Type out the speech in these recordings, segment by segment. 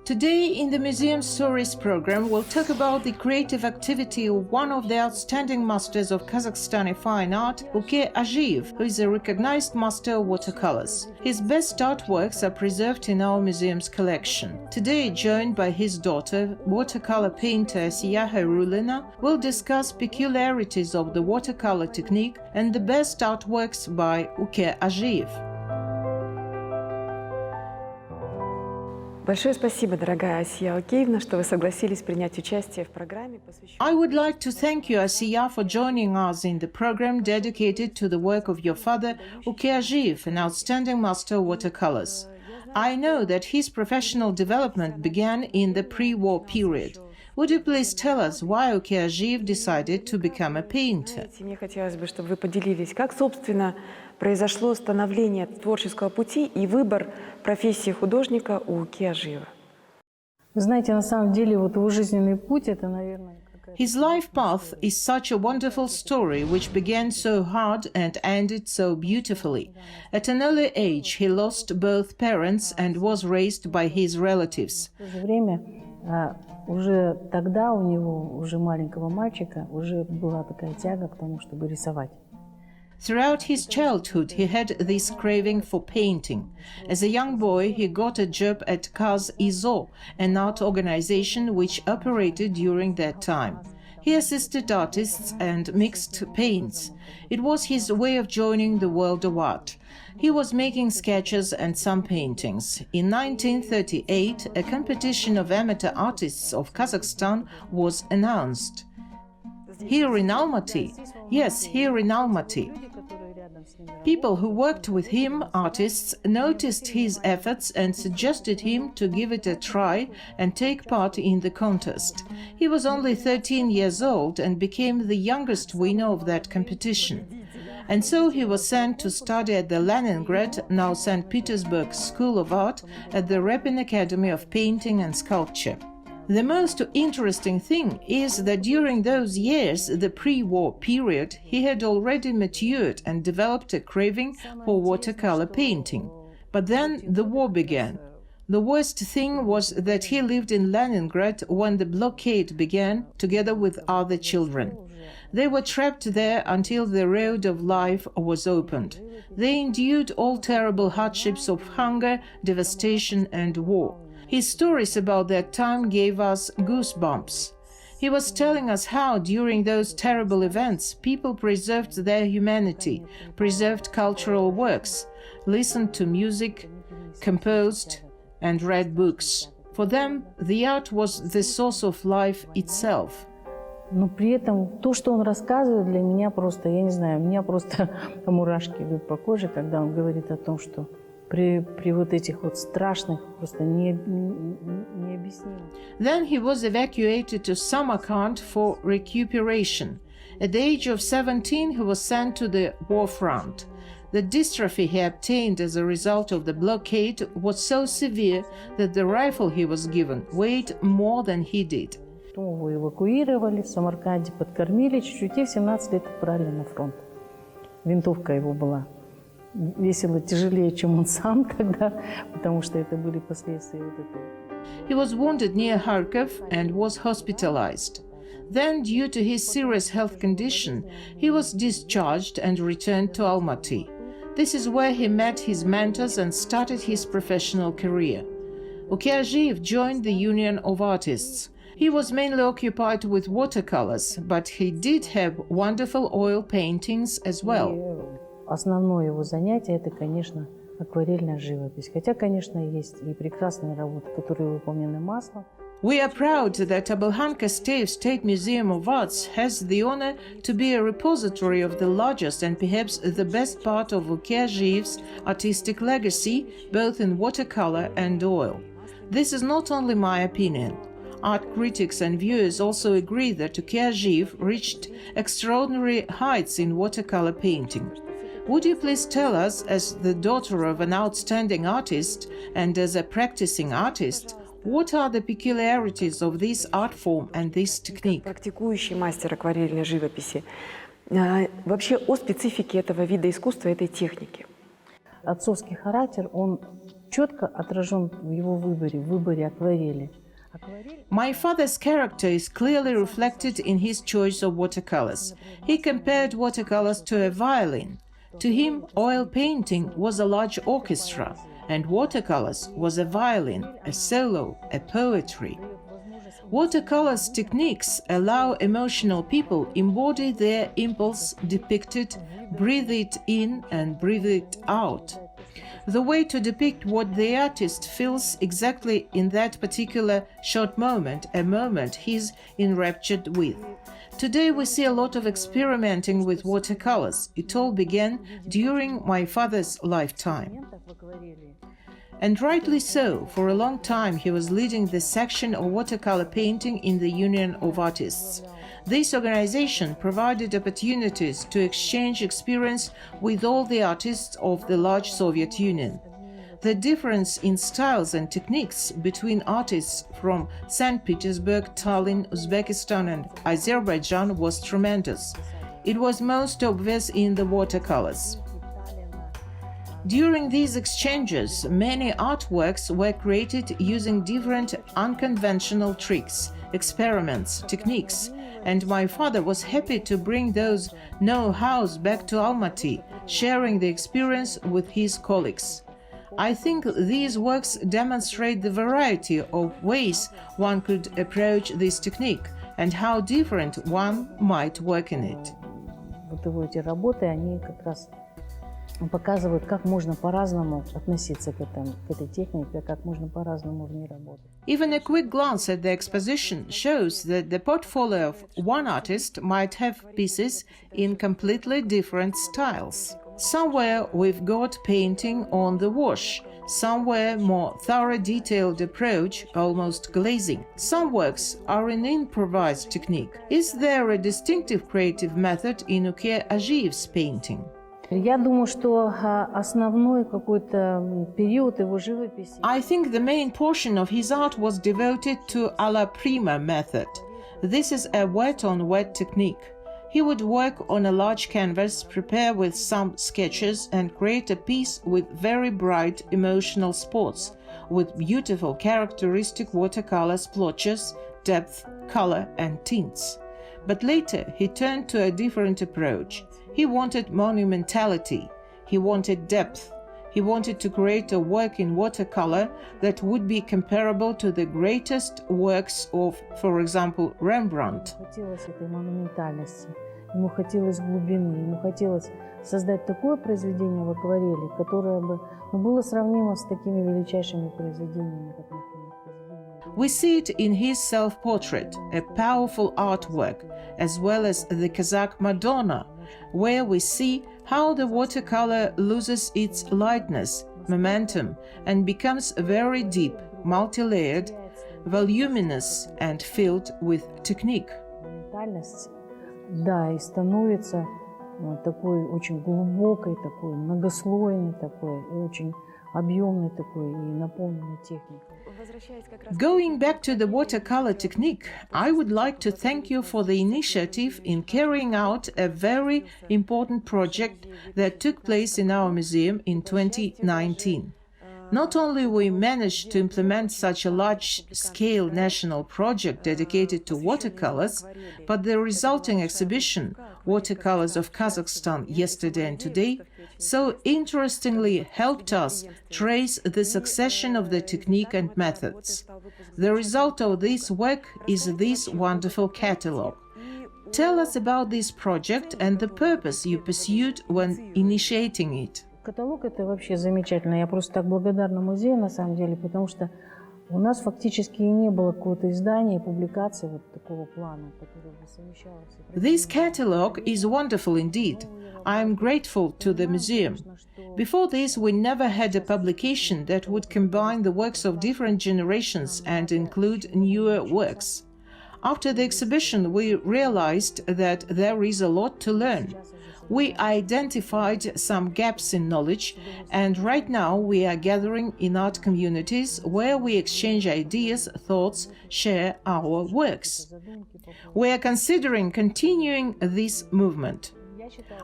Today, in the Museum Stories program, we'll talk about the creative activity of one of the outstanding masters of Kazakhstani fine art, Uki Azhiyev, who is a recognized master of watercolors. His best artworks are preserved in our museum's collection. Today, joined by his daughter, watercolor painter Assiya Khairullina, we'll discuss peculiarities of the watercolor technique and the best artworks by Uki Azhiyev. Большое спасибо, дорогая Ассия Океевна, что вы согласились принять участие в программе, посвященной... I would like to thank you, Assiya, for joining us in the program dedicated to the work of your father, Uki Azhiyev, an outstanding master of watercolors. I know that his professional development began in the pre-war period. Would you please tell us why Uki Azhiyev decided to become a painter? Мне хотелось бы, чтобы вы поделились, как, собственно, произошло становление творческого пути и выбор профессии художника у Уки Азhiyeва. Вы знаете, на самом деле, вот его жизненный путь, это, наверное, His life path is such a wonderful story, which began so hard and ended so beautifully. At an early age, he lost both parents and was raised by his relatives. В то же время уже тогда у него, уже маленького мальчика, уже была такая тяга к тому, чтобы рисовать. Throughout his childhood, he had this craving for painting. As a young boy, he got a job at Qazaq, an art organization which operated during that time. He assisted artists and mixed paints. It was his way of joining the world of art. He was making sketches and some paintings. In 1938, a competition of amateur artists of Kazakhstan was announced. Here in Almaty? Yes, here in Almaty. People who worked with him, artists, noticed his efforts and suggested him to give it a try and take part in the contest. He was only 13 years old and became the youngest winner of that competition. And so he was sent to study at the Leningrad, now St. Petersburg School of Art, at the Repin Academy of Painting and Sculpture. The most interesting thing is that during those years, the pre-war period, he had already matured and developed a craving for watercolor painting. But then the war began. The worst thing was that he lived in Leningrad when the blockade began, together with other children. They were trapped there until the road of life was opened. They endured all terrible hardships of hunger, devastation, and war. His stories about that time gave us goosebumps. He was telling us how, during those terrible events, people preserved their humanity, preserved cultural works, listened to music, composed, and read books. For them, the art was the source of life itself. Но при этом то, что он рассказывает, для меня просто, я не знаю, у меня просто мурашки идут по коже, когда он говорит о том, что при вот этих вот страшных, просто необъяснимых. Then he was evacuated to Samarkand for recuperation. At the age of 17, he was sent to the war front. The dystrophy he obtained as a result of the blockade was so severe that the rifle he was given weighed more than he did. Его эвакуировали в Самарканде, подкормили чуть-чуть, и в 17 лет отправили на фронт. Винтовка его была весила тяжелее, чем он сам тогда, потому что это были последствия вот этого. He was wounded near Kharkov and was hospitalized. Then, due to his serious health condition, he was discharged and returned to Almaty. This is where he met his mentors and started his professional career. Uki Azhiyev joined the Union of Artists. He was mainly occupied with watercolors, but he did have wonderful oil paintings as well. Основное его занятие – это, конечно, акварельная живопись. Хотя, конечно, есть и прекрасные работы, которые выполнены маслом. We are proud that A.Kasteyev State Museum of Arts has the honor to be a repository of the largest and perhaps the best part of Uki Azhiyev's artistic legacy, both in watercolor and oil. This is not only my opinion. Art critics and viewers also agree that Uki Azhiyev reached extraordinary heights in watercolor painting. Would you please tell us, as the daughter of an outstanding artist and as a practicing artist, what are the peculiarities of this art form and this technique? Практикующий мастер акварельной живописи. Вообще о специфике этого вида искусства, этой техники. Отцовский характер, он четко отражен в его выборе акварели. My father's character is clearly reflected in his choice of watercolors. He compared watercolors to a violin. To him, oil painting was a large orchestra, and watercolors was a violin, a solo, a poetry. Watercolors techniques allow emotional people embody their impulse depicted, breathe it in and breathe it out. The way to depict what the artist feels exactly in that particular short moment, a moment he's enraptured with. Today we see a lot of experimenting with watercolors. It all began during my father's lifetime. And rightly so, for a long time he was leading the section of watercolor painting in the Union of Artists. This organization provided opportunities to exchange experience with all the artists of the large Soviet Union. The difference in styles and techniques between artists from St. Petersburg, Tallinn, Uzbekistan and Azerbaijan was tremendous. It was most obvious in the watercolors. During these exchanges, many artworks were created using different unconventional tricks, experiments, techniques, and my father was happy to bring those know-hows back to Almaty, sharing the experience with his colleagues. I think these works demonstrate the variety of ways one could approach this technique and how different one might work in it. Вот эти работы, они как раз показывают, как можно по-разному относиться к этой технике, как можно по-разному в ней работать. Even a quick glance at the exposition shows that the portfolio of one artist might have pieces in completely different styles. Somewhere we've got painting on the wash, somewhere more thorough detailed approach, almost glazing. Some works are in improvised technique. Is there a distinctive creative method in Uki Azhiyev's painting? Я думаю, что основной какой-то период его живописи. I think the main portion of his art was devoted to alla prima method. This is a wet-on-wet technique. He would work on a large canvas, prepare with some sketches, and create a piece with very bright emotional spots, with beautiful characteristic watercolor splotches, depth, color, and tints. But later he turned to a different approach. He wanted monumentality, he wanted depth, he wanted to create a work in watercolor that would be comparable to the greatest works of, for example, Rembrandt. Хотелось этой монументальности, ему хотелось глубины, ему хотелось создать такое произведение в акварели, которое бы было сравнимо с такими величайшими произведениями, как, например, We see it in his self-portrait, a powerful artwork, as well as the Kazakh Madonna, where we see how the watercolor loses its lightness, momentum, and becomes very deep, multi-layered, voluminous, and filled with technique. Монументальность, да, и становится такой очень глубокой, такой многослойной, такой и очень объемной, такой и наполненной техникой. Going back to the watercolor technique, I would like to thank you for the initiative in carrying out a very important project that took place in our museum in 2019. Not only we managed to implement such a large-scale national project dedicated to watercolors, but the resulting exhibition, Watercolors of Kazakhstan Yesterday and Today, so interestingly helped us trace the succession of the technique and methods. The result of this work is this wonderful catalogue. Tell us about this project and the purpose you pursued when initiating it. Каталог — это вообще замечательно. Я просто так благодарна музею, на самом деле, потому что у нас фактически и не было какого-то издания, публикации вот такого плана, который бы совмещал все. This catalogue is wonderful indeed. I am grateful to the museum. Before this, we never had a publication that would combine the works of different generations and include newer works. After the exhibition, we realized that there is a lot to learn. We identified some gaps in knowledge, and right now we are gathering in art communities where we exchange ideas, thoughts, share our works. We are considering continuing this movement.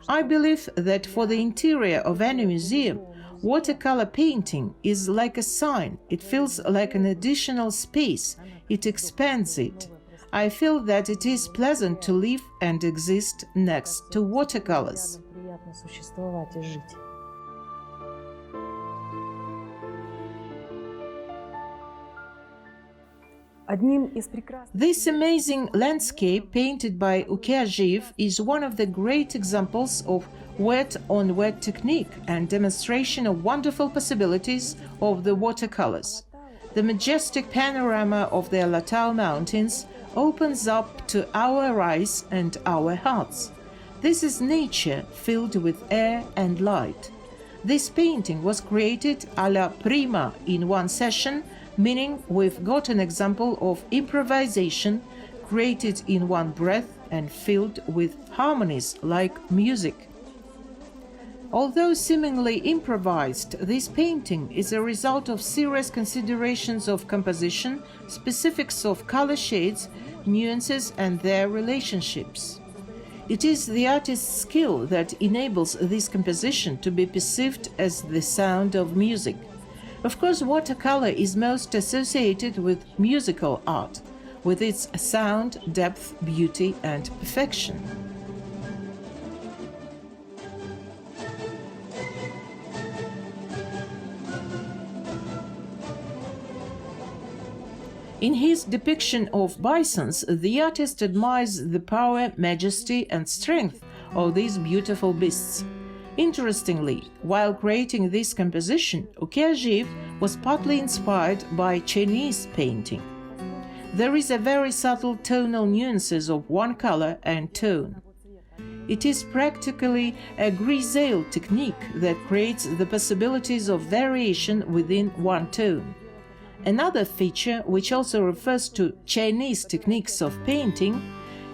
I believe that for the interior of any museum, watercolor painting is like a sign. It feels like an additional space. It expands it. I feel that it is pleasant to live and exist next to watercolors. This amazing landscape painted by Uki Azhiyev is one of the great examples of wet-on-wet technique and demonstration of wonderful possibilities of the watercolors. The majestic panorama of the Alatau Mountains opens up to our eyes and our hearts. This is nature filled with air and light. This painting was created a la prima in one session, meaning we've got an example of improvisation created in one breath and filled with harmonies like music. Although seemingly improvised, this painting is a result of serious considerations of composition, specifics of color shades, nuances and their relationships. It is the artist's skill that enables this composition to be perceived as the sound of music. Of course, watercolor is most associated with musical art, with its sound, depth, beauty and perfection. In his depiction of bisons, the artist admires the power, majesty and strength of these beautiful beasts. Interestingly, while creating this composition, Uki Azhiyev was partly inspired by Chinese painting. There is a very subtle tonal nuances of one color and tone. It is practically a grisaille technique that creates the possibilities of variation within one tone. Another feature, which also refers to Chinese techniques of painting,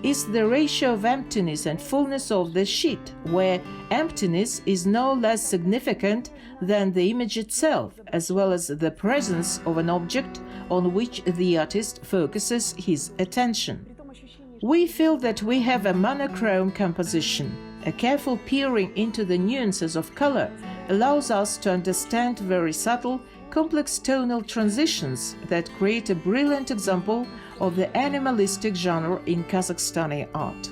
is the ratio of emptiness and fullness of the sheet, where emptiness is no less significant than the image itself, as well as the presence of an object on which the artist focuses his attention. We feel that we have a monochrome composition. A careful peering into the nuances of color allows us to understand very subtle, complex tonal transitions that create a brilliant example of the animalistic genre in Kazakhstani art.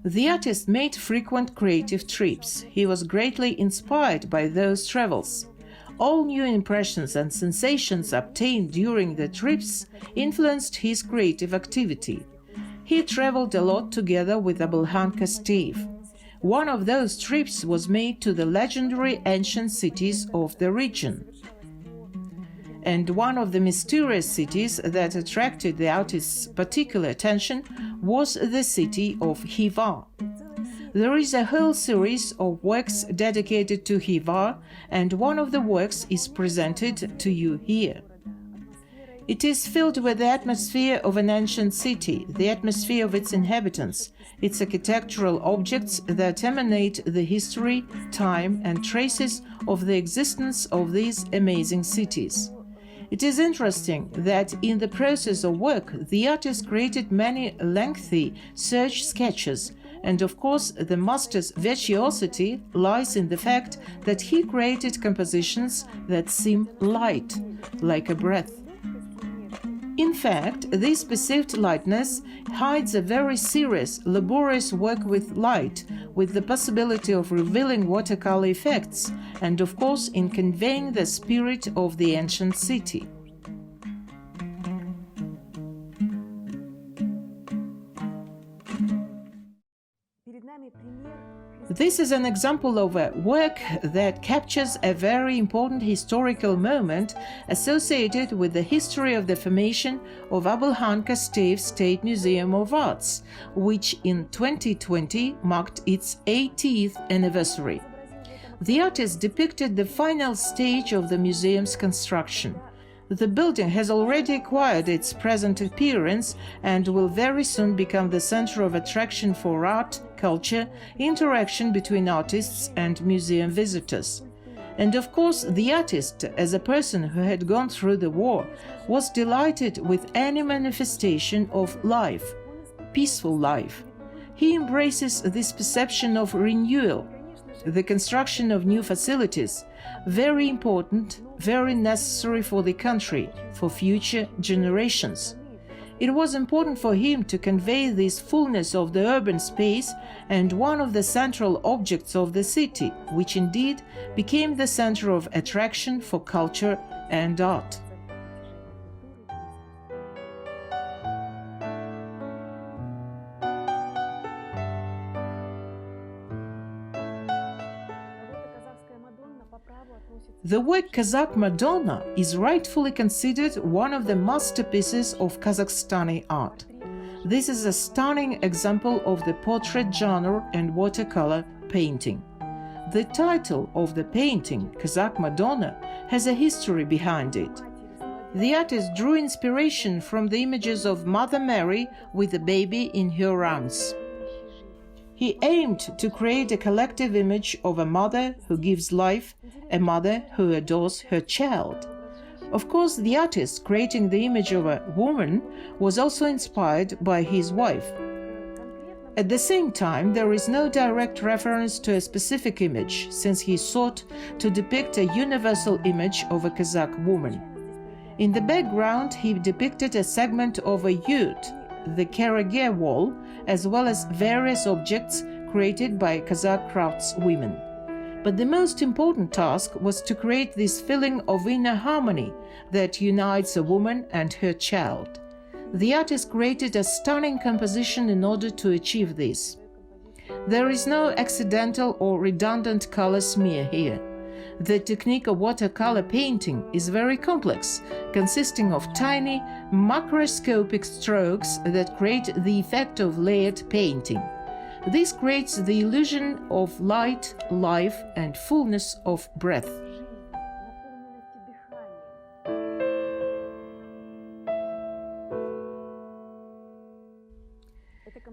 The artist made frequent creative trips. He was greatly inspired by those travels. All new impressions and sensations obtained during the trips influenced his creative activity. He traveled a lot together with A.Kasteyev. One of those trips was made to the legendary ancient cities of the region. And one of the mysterious cities that attracted the artist's particular attention was the city of Khiva. There is a whole series of works dedicated to Khiva, and one of the works is presented to you here. It is filled with the atmosphere of an ancient city, the atmosphere of its inhabitants, its architectural objects that emanate the history, time, and traces of the existence of these amazing cities. It is interesting that in the process of work, the artist created many lengthy search sketches, and of course the master's virtuosity lies in the fact that he created compositions that seem light, like a breath. In fact, this perceived lightness hides a very serious, laborious work with light, with the possibility of revealing watercolor effects, and of course in conveying the spirit of the ancient city. This is an example of a work that captures a very important historical moment associated with the history of the formation of A.Kasteyev State Museum of Arts, which in 2020 marked its 80th anniversary. The artist depicted the final stage of the museum's construction. The building has already acquired its present appearance and will very soon become the center of attraction for art, culture, interaction between artists and museum visitors. And of course, the artist, as a person who had gone through the war, was delighted with any manifestation of life, peaceful life. He embraces this perception of renewal, the construction of new facilities, very important, very necessary for the country, for future generations. It was important for him to convey this fullness of the urban space and one of the central objects of the city, which indeed became the center of attraction for culture and art. The work Kazakh Madonna is rightfully considered one of the masterpieces of Kazakhstani art. This is a stunning example of the portrait genre and watercolor painting. The title of the painting, Kazakh Madonna, has a history behind it. The artist drew inspiration from the images of Mother Mary with a baby in her arms. He aimed to create a collective image of a mother who gives life, a mother who adores her child. Of course, the artist creating the image of a woman was also inspired by his wife. At the same time, there is no direct reference to a specific image, since he sought to depict a universal image of a Kazakh woman. In the background, he depicted a segment of a yurt, the Karage wall, as well as various objects created by Kazakh craftswomen. But the most important task was to create this feeling of inner harmony that unites a woman and her child. The artist created a stunning composition in order to achieve this. There is no accidental or redundant color smear here. The technique of watercolor painting is very complex, consisting of tiny, macroscopic strokes that create the effect of layered painting. This creates the illusion of light, life, and fullness of breath.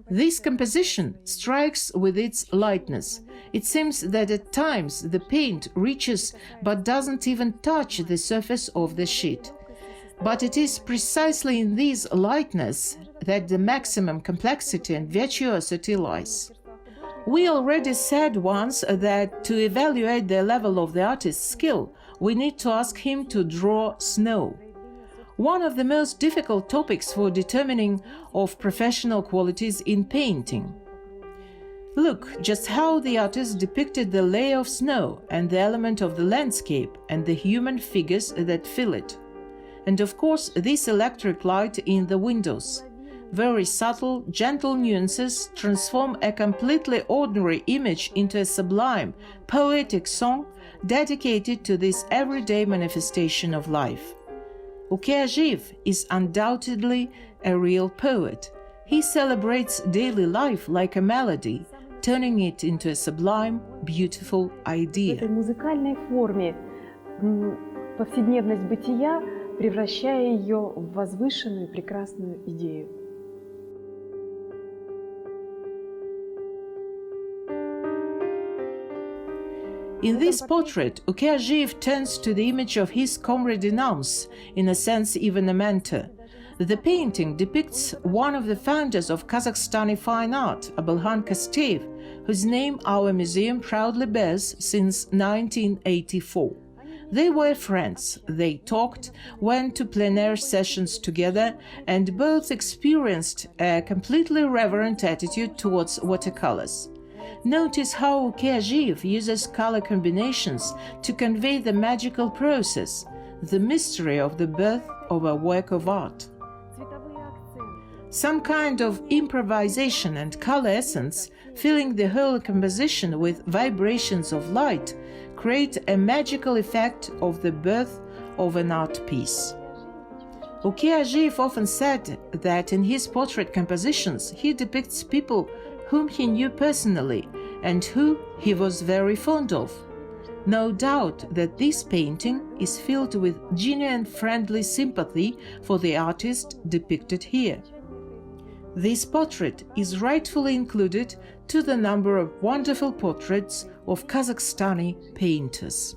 This composition strikes with its lightness. It seems that at times the paint reaches but doesn't even touch the surface of the sheet. But it is precisely in this lightness that the maximum complexity and virtuosity lies. We already said once that to evaluate the level of the artist's skill, we need to ask him to draw snow. One of the most difficult topics for determining of professional qualities in painting. Look just how the artist depicted the layer of snow and the element of the landscape and the human figures that fill it. And of course, this electric light in the windows. Very subtle, gentle nuances transform a completely ordinary image into a sublime, poetic song dedicated to this everyday manifestation of life. Uki Azhiyev is undoubtedly a real poet. He celebrates daily life like a melody, turning it into a sublime, beautiful idea. В этой музыкальной форме повседневность бытия, превращая ее в возвышенную, прекрасную идею. In this portrait, Uki Azhiyev turns to the image of his comrade in arms, in a sense even a mentor. The painting depicts one of the founders of Kazakhstani fine art, A.Kasteyev, whose name our museum proudly bears since 1984. They were friends, they talked, went to plein air sessions together, and both experienced a completely reverent attitude towards watercolors. Notice how Uki Azhiyev uses color combinations to convey the magical process, the mystery of the birth of a work of art. Some kind of improvisation and color essence, filling the whole composition with vibrations of light, create a magical effect of the birth of an art piece. Uki Azhiyev often said that in his portrait compositions he depicts people whom he knew personally and who he was very fond of. No doubt that this painting is filled with genuine friendly sympathy for the artist depicted here. This portrait is rightfully included to the number of wonderful portraits of Kazakhstani painters.